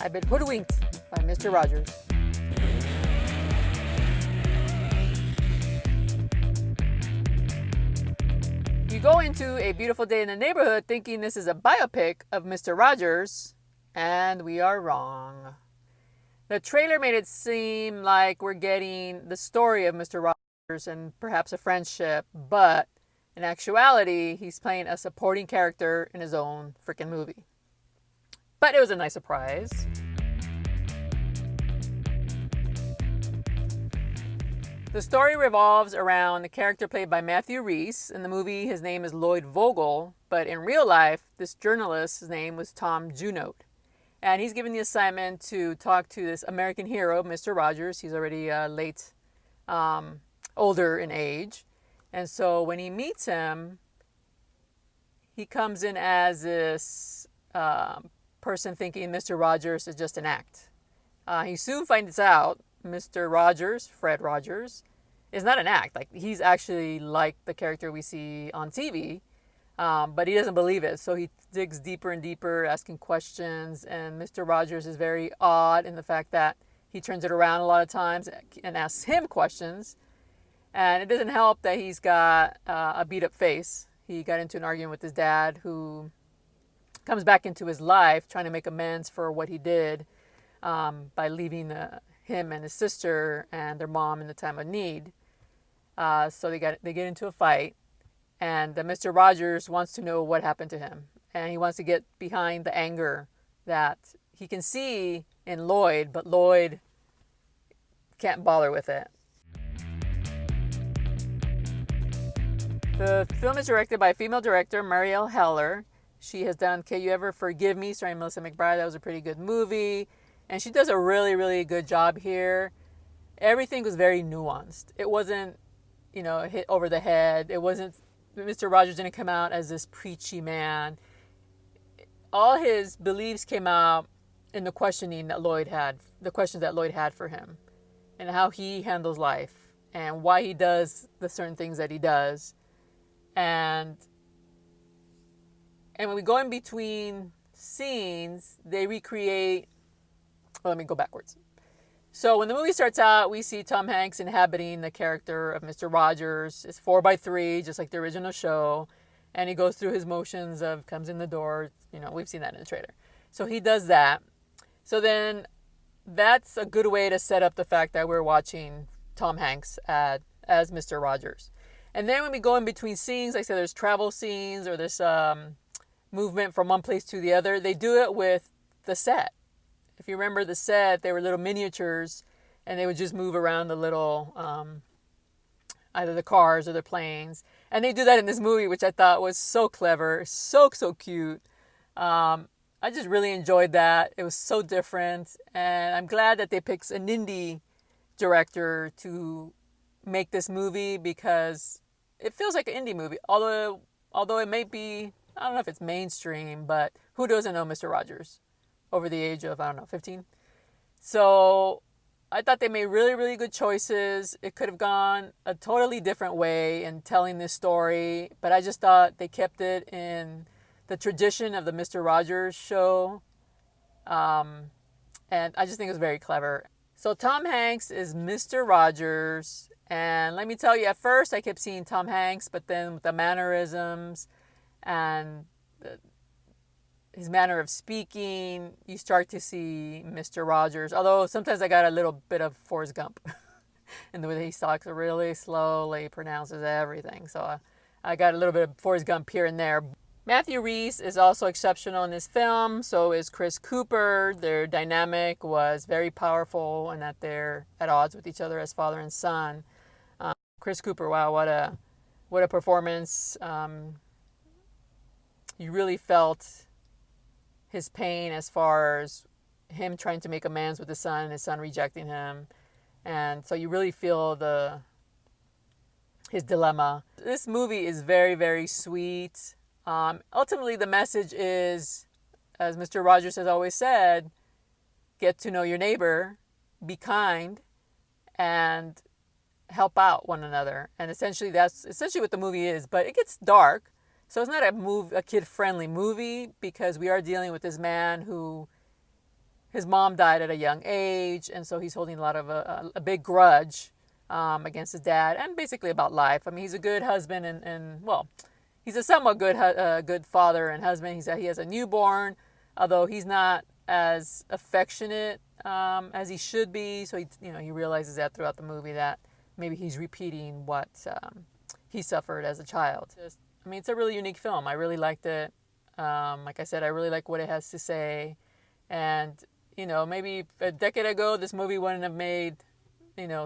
I've been hoodwinked by Mr. Rogers. You go into A Beautiful Day in the Neighborhood thinking this is a biopic of Mr. Rogers, and we are wrong. The trailer made it seem like we're getting the story of Mr. Rogers and perhaps a friendship, but in actuality, he's playing a supporting character in his own freaking movie. But it was a nice surprise. The story revolves around the character played by Matthew Rhys. In the movie, his name is Lloyd Vogel, but in real life, this journalist's name was Tom Junod. And he's given the assignment to talk to this American hero, Mr. Rogers. He's already older in age. And so when he meets him, he comes in as this person thinking Mr. Rogers is just an act. He soon finds out Mr. Rogers, Fred Rogers, is not an act. Like, he's actually like the character we see on TV, but he doesn't believe it. So he digs deeper and deeper, asking questions. And Mr. Rogers is very odd in the fact that he turns it around a lot of times and asks him questions. And it doesn't help that he's got a beat up face. He got into an argument with his dad, who comes back into his life trying to make amends for what he did by leaving him and his sister and their mom in the time of need. So they get into a fight, and Mr. Rogers wants to know what happened to him, and he wants to get behind the anger that he can see in Lloyd, but Lloyd can't bother with it. The film is directed by a female director, Marielle Heller. She has done Can You Ever Forgive Me, starring Melissa McBride. That was a pretty good movie. And she does a really, really good job here. Everything was very nuanced. It wasn't, hit over the head. It wasn't, Mr. Rogers didn't come out as this preachy man. All his beliefs came out in the questioning that Lloyd had, the questions that Lloyd had for him, and how he handles life, and why he does the certain things that he does. And when we go in between scenes, they recreate. Well, let me go backwards. So when the movie starts out, we see Tom Hanks inhabiting the character of Mr. Rogers. It's 4:3, just like the original show. And he goes through his motions of comes in the door. We've seen that in the trailer. So he does that. So then that's a good way to set up the fact that we're watching Tom Hanks as Mr. Rogers. And then when we go in between scenes, like I said, there's travel scenes or this movement from one place to the other. They do it with the set. If you remember the set, they were little miniatures, and they would just move around the little, either the cars or the planes. And they do that in this movie, which I thought was so clever, so cute. I just really enjoyed that. It was so different, and I'm glad that they picked an indie director to make this movie, because it feels like an indie movie. Although it may be, I don't know if it's mainstream, but who doesn't know Mr. Rogers? Over the age of, 15. So I thought they made really, really good choices. It could have gone a totally different way in telling this story, but I just thought they kept it in the tradition of the Mr. Rogers show. And I just think it was very clever. So Tom Hanks is Mr. Rogers. And let me tell you, at first I kept seeing Tom Hanks, but then with the mannerisms and his manner of speaking, you start to see Mr. Rogers. Although sometimes I got a little bit of Forrest Gump in the way that he talks really slowly, pronounces everything. So I got a little bit of Forrest Gump here and there. Matthew Rhys is also exceptional in this film. So is Chris Cooper. Their dynamic was very powerful, and that they're at odds with each other as father and son. Chris Cooper, wow, what a performance. You really felt his pain as far as him trying to make amends with his son and his son rejecting him. And so you really feel his dilemma. This movie is very, very sweet. Ultimately, the message is, as Mr. Rogers has always said, get to know your neighbor, be kind, and help out one another. And essentially, that's essentially what the movie is. But it gets dark. So it's not a kid-friendly movie, because we are dealing with this man who his mom died at a young age, and so he's holding a lot of a big grudge against his dad, and basically about life. I mean, he's a good husband, and well, he's a somewhat good father and husband. He has a newborn, although he's not as affectionate as he should be. So he realizes that throughout the movie that maybe he's repeating what he suffered as a child. I mean, it's a really unique film. I really liked it. Like I said, I really like what it has to say. And, maybe a decade ago, this movie wouldn't have made,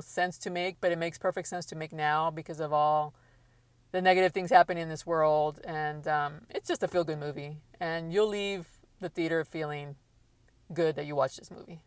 sense to make, but it makes perfect sense to make now because of all the negative things happening in this world. And it's just a feel-good movie. And you'll leave the theater feeling good that you watched this movie.